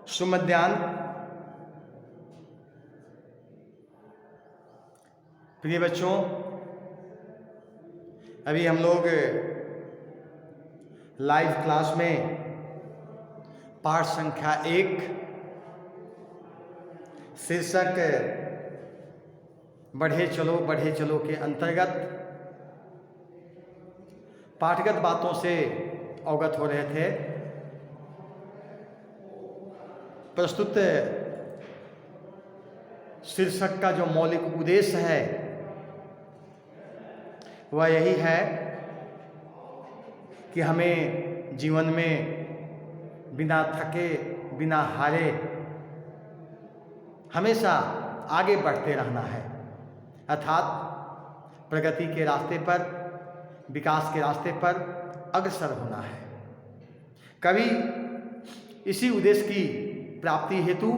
सुमध्यान। प्रिय बच्चों, अभी हम लोग लाइव क्लास में पाठ संख्या 1 शीर्षक बढ़े चलो के अंतर्गत पाठगत बातों से अवगत हो रहे थे। प्रस्तुत शीर्षक का जो मौलिक उद्देश्य है वह यही है कि हमें जीवन में बिना थके बिना हारे हमेशा आगे बढ़ते रहना है, अर्थात प्रगति के रास्ते पर, विकास के रास्ते पर अग्रसर होना है। कवि इसी उद्देश्य की प्राप्ति हेतु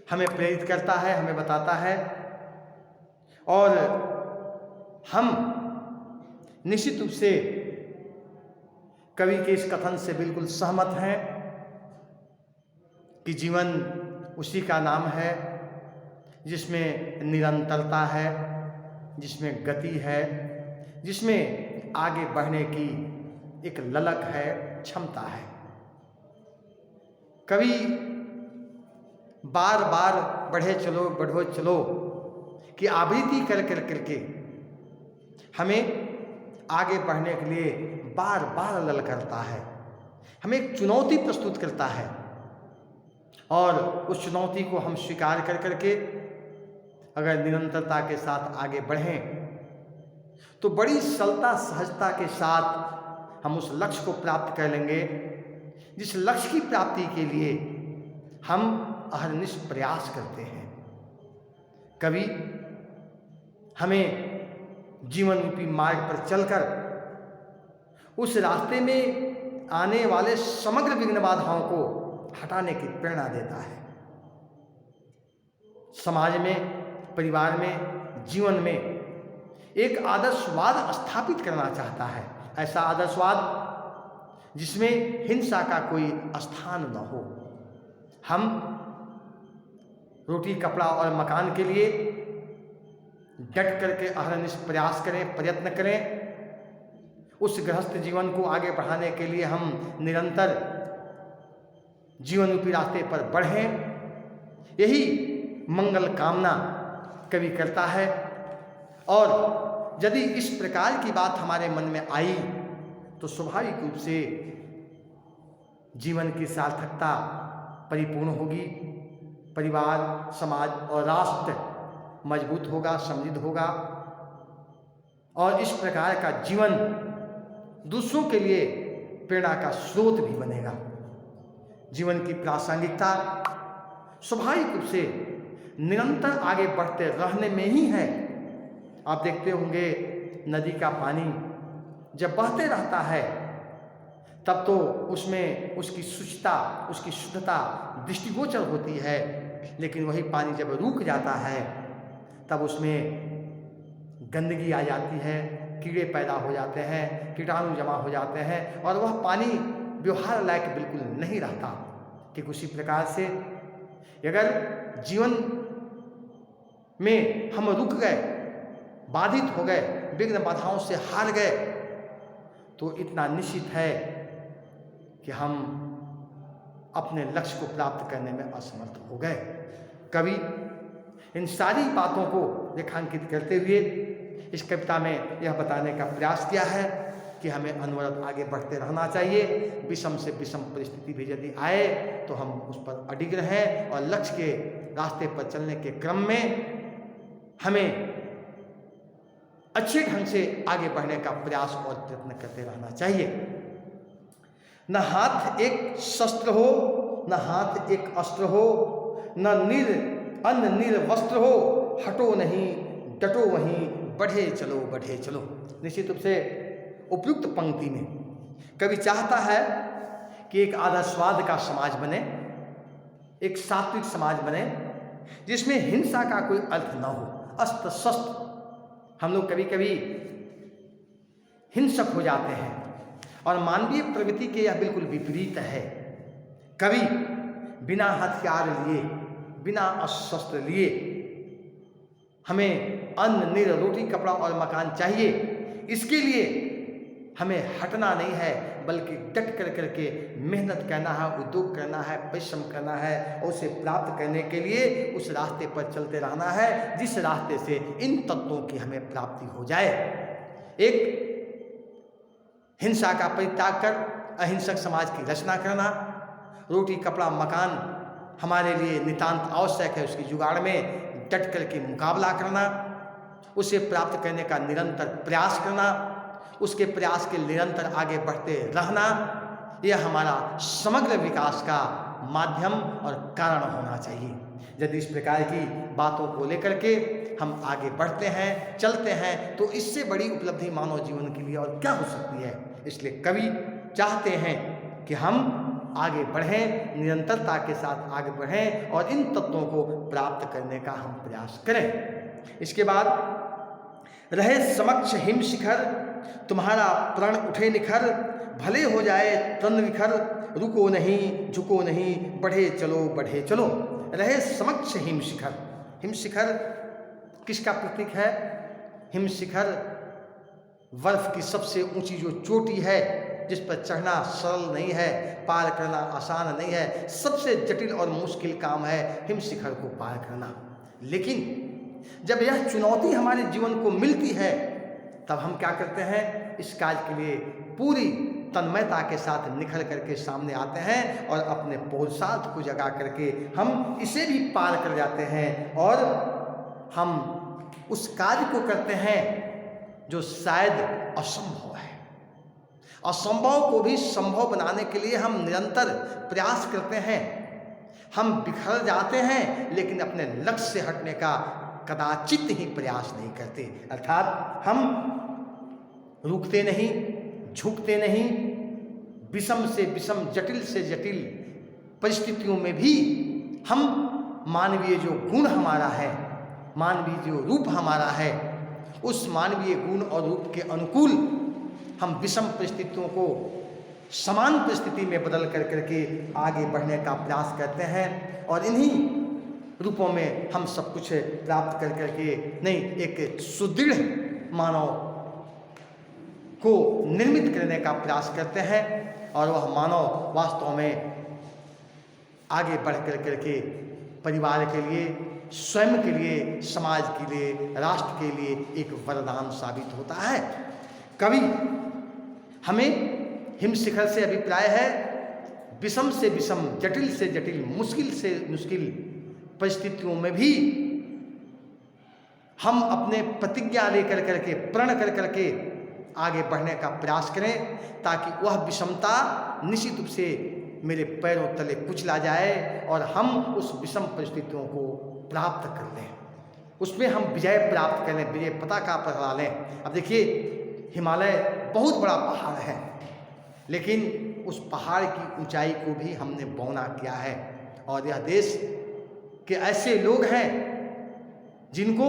हमें प्रेरित करता है, हमें बताता है, और हम निश्चित रूप से कवि के इस कथन से बिल्कुल सहमत हैं कि जीवन उसी का नाम है जिसमें निरंतरता है, जिसमें गति है, जिसमें आगे बढ़ने की एक ललक है, क्षमता है। कवि बार बार बढ़े चलो की आवृत्ति करके हमें आगे बढ़ने के लिए बार बार ललकारता है, हमें एक चुनौती प्रस्तुत करता है, और उस चुनौती को हम स्वीकार करके अगर निरंतरता के साथ आगे बढ़ें तो बड़ी सरलता सहजता के साथ हम उस लक्ष्य को प्राप्त कर लेंगे जिस लक्ष्य की प्राप्ति के लिए हम अहरनिश प्रयास करते हैं। कवि हमें जीवन रूपी मार्ग पर चलकर उस रास्ते में आने वाले समग्र विघ्न बाधाओं को हटाने की प्रेरणा देता है। समाज में, परिवार में, जीवन में एक आदर्शवाद स्थापित करना चाहता है, ऐसा आदर्शवाद जिसमें हिंसा का कोई स्थान न हो। हम रोटी, कपड़ा और मकान के लिए डट करके अहरनिश प्रयास करें, प्रयत्न करें। उस गृहस्थ जीवन को आगे बढ़ाने के लिए हम निरंतर जीवन रूपी रास्ते पर बढ़ें, यही मंगल कामना कवि करता है। और यदि इस प्रकार की बात हमारे मन में आई तो स्वाभाविक रूप से जीवन की सार्थकता परिपूर्ण होगी, परिवार, समाज और राष्ट्र मजबूत होगा, समृद्ध होगा, और इस प्रकार का जीवन दूसरों के लिए प्रेरणा का स्रोत भी बनेगा। जीवन की प्रासंगिकता स्वाभाविक रूप से निरंतर आगे बढ़ते रहने में ही है। आप देखते होंगे नदी का पानी जब बहते रहता है तब तो उसमें उसकी शुचिता, उसकी शुद्धता दृष्टिगोचर होती है, लेकिन वही पानी जब रुक जाता है तब उसमें गंदगी आ जाती है, कीड़े पैदा हो जाते हैं, कीटाणु जमा हो जाते हैं, और वह पानी व्यवहार लायक बिल्कुल नहीं रहता। ठीक उसी प्रकार से अगर जीवन में हम रुक गए, बाधित हो गए, विघ्न बाधाओं से हार गए, तो इतना निश्चित है कि हम अपने लक्ष्य को प्राप्त करने में असमर्थ हो गए। कवि इन सारी बातों को रेखांकित करते हुए इस कविता में यह बताने का प्रयास किया है कि हमें अनवरत आगे बढ़ते रहना चाहिए। विषम से विषम परिस्थिति भी यदि आए तो हम उस पर अडिग रहें, और लक्ष्य के रास्ते पर चलने के क्रम में हमें अच्छे ढंग से आगे बढ़ने का प्रयास और प्रयत्न करते रहना चाहिए। न हाथ एक शस्त्र हो, न हाथ एक अस्त्र हो, न अन्न निर्वस्त्र हो, हटो नहीं डटो वहीं, बढ़े चलो। निश्चित रूप से उपयुक्त पंक्ति में कवि चाहता है कि एक आदर्शवाद का समाज बने, एक सात्विक समाज बने, जिसमें हिंसा का कोई अर्थ न हो, अस्त्र शस्त्र। हम लोग कभी कभी हिंसक हो जाते हैं, और मानवीय प्रवृत्ति के यह बिल्कुल विपरीत है कभी बिना हथियार लिए, बिना अस्त्र लिए हमें अन्न, नीर, रोटी, कपड़ा और मकान चाहिए। इसके लिए हमें हटना नहीं है, बल्कि डट कर करके मेहनत करना है, उद्योग करना है, परिश्रम करना है और उसे प्राप्त करने के लिए उस रास्ते पर चलते रहना है जिस रास्ते से इन तत्वों की हमें प्राप्ति हो जाए। एक हिंसा का परित्याग कर अहिंसक समाज की रचना करना, रोटी, कपड़ा, मकान हमारे लिए नितांत आवश्यक है, उसकी जुगाड़ में डट करके मुकाबला करना, उसे प्राप्त करने का निरंतर प्रयास करना, उसके प्रयास के निरंतर आगे बढ़ते रहना, यह हमारा समग्र विकास का माध्यम और कारण होना चाहिए। यदि इस प्रकार की बातों को लेकर के हम आगे बढ़ते हैं, चलते हैं, तो इससे बड़ी उपलब्धि मानव जीवन के लिए और क्या हो सकती है। इसलिए कवि चाहते हैं कि हम आगे बढ़ें, निरंतरता के साथ आगे बढ़ें और इन तत्वों को प्राप्त करने का हम प्रयास करें। इसके बाद, रहे समक्ष हिम शिखर, तुम्हारा प्रण उठे निखर, भले हो जाए तन विखर, रुको नहीं झुको नहीं, बढ़े चलो बढ़े चलो। रहे समक्ष हिम शिखर। हिम शिखर किसका प्रतीक है? हिम शिखर बर्फ की सबसे ऊंची जो चोटी है, जिस पर चढ़ना सरल नहीं है, पार करना आसान नहीं है, सबसे जटिल और मुश्किल काम है हिम शिखर को पार करना। लेकिन जब यह चुनौती हमारे जीवन को मिलती है, तब हम क्या करते हैं? इस कार्य के लिए पूरी तन्मयता के साथ निखर करके सामने आते हैं और अपने पुरुषार्थ को जगा करके हम इसे भी पार कर जाते हैं और हम उस कार्य को करते हैं जो शायद असंभव है। असंभव को भी संभव बनाने के लिए हम निरंतर प्रयास करते हैं। हम बिखर जाते हैं लेकिन अपने लक्ष्य से हटने का कदाचित ही प्रयास नहीं करते। अर्थात हम रुकते नहीं, झुकते नहीं, विषम से विषम, जटिल से जटिल परिस्थितियों में भी हम मानवीय जो गुण हमारा है, मानवीय जो रूप हमारा है, उस मानवीय गुण और रूप के अनुकूल हम विषम परिस्थितियों को समान परिस्थिति में बदल कर करके आगे बढ़ने का प्रयास करते हैं और इन्हीं रूपों में हम सब कुछ प्राप्त कर करके नहीं, एक सुदृढ़ मानव को निर्मित करने का प्रयास करते हैं और वह मानव वास्तव में आगे बढ़ कर करके परिवार के लिए, स्वयं के लिए, समाज के लिए, राष्ट्र के लिए एक वरदान साबित होता है। कवि हमें हिम शिखर से अभिप्राय है विषम से विषम, जटिल से जटिल, मुश्किल से मुश्किल परिस्थितियों में भी हम अपने प्रतिज्ञा लेकर करके, प्रण कर करके आगे बढ़ने का प्रयास करें ताकि वह विषमता निश्चित रूप से मेरे पैरों तले कुचला जाए और हम उस विषम परिस्थितियों को प्राप्त कर लें, उसमें हम विजय प्राप्त कर लें, विजय पताका फहरा लें। अब देखिए, हिमालय बहुत बड़ा पहाड़ है, लेकिन उस पहाड़ की ऊंचाई को भी हमने बौना किया है और यह देश के ऐसे लोग हैं जिनको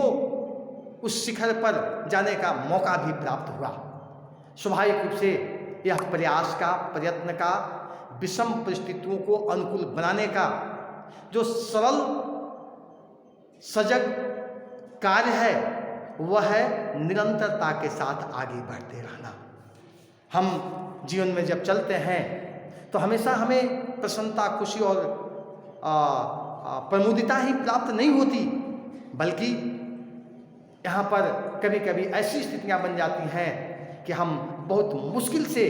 उस शिखर पर जाने का मौका भी प्राप्त हुआ। स्वाभाविक रूप से यह प्रयास का, प्रयत्न का, विषम परिस्थितियों को अनुकूल बनाने का जो सरल सजग कार्य है, वह है निरंतरता के साथ आगे बढ़ते रहना। हम जीवन में जब चलते हैं तो हमेशा हमें प्रसन्नता, खुशी और प्रमुदिता ही प्राप्त नहीं होती, बल्कि यहाँ पर कभी कभी ऐसी स्थितियाँ बन जाती हैं कि हम बहुत मुश्किल से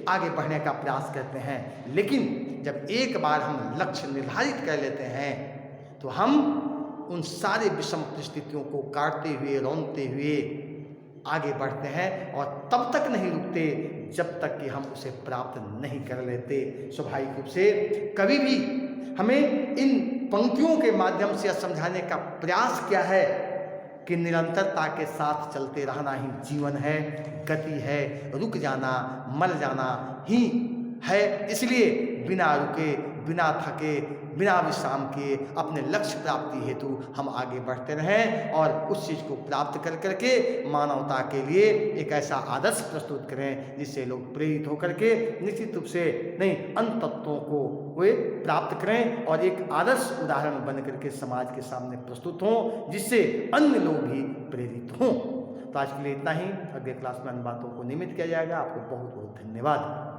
आगे बढ़ने का प्रयास करते हैं। लेकिन जब एक बार हम लक्ष्य निर्धारित कर लेते हैं तो हम उन सारे विषम परिस्थितियों को काटते हुए, रौंदते हुए आगे बढ़ते हैं और तब तक नहीं रुकते जब तक कि हम उसे प्राप्त नहीं कर लेते। स्वाभाविक रूप से कभी भी हमें इन पंक्तियों के माध्यम से समझाने का प्रयास किया है कि निरंतरता के साथ चलते रहना ही जीवन है, गति है, रुक जाना, मर जाना ही है। इसलिए बिना रुके, बिना थके, बिना विश्राम किए अपने लक्ष्य प्राप्ति हेतु हम आगे बढ़ते रहें और उस चीज़ को प्राप्त कर करके मानवता के लिए एक ऐसा आदर्श प्रस्तुत करें जिससे लोग प्रेरित होकर के निश्चित रूप से नई अन्य तत्वों को वे प्राप्त करें और एक आदर्श उदाहरण बन करके समाज के सामने प्रस्तुत हों, जिससे अन्य लोग भी प्रेरित हों। तो आज के लिए इतना ही। अगले क्लास में अन्य बातों को नियमित किया जाएगा। आपको बहुत बहुत धन्यवाद।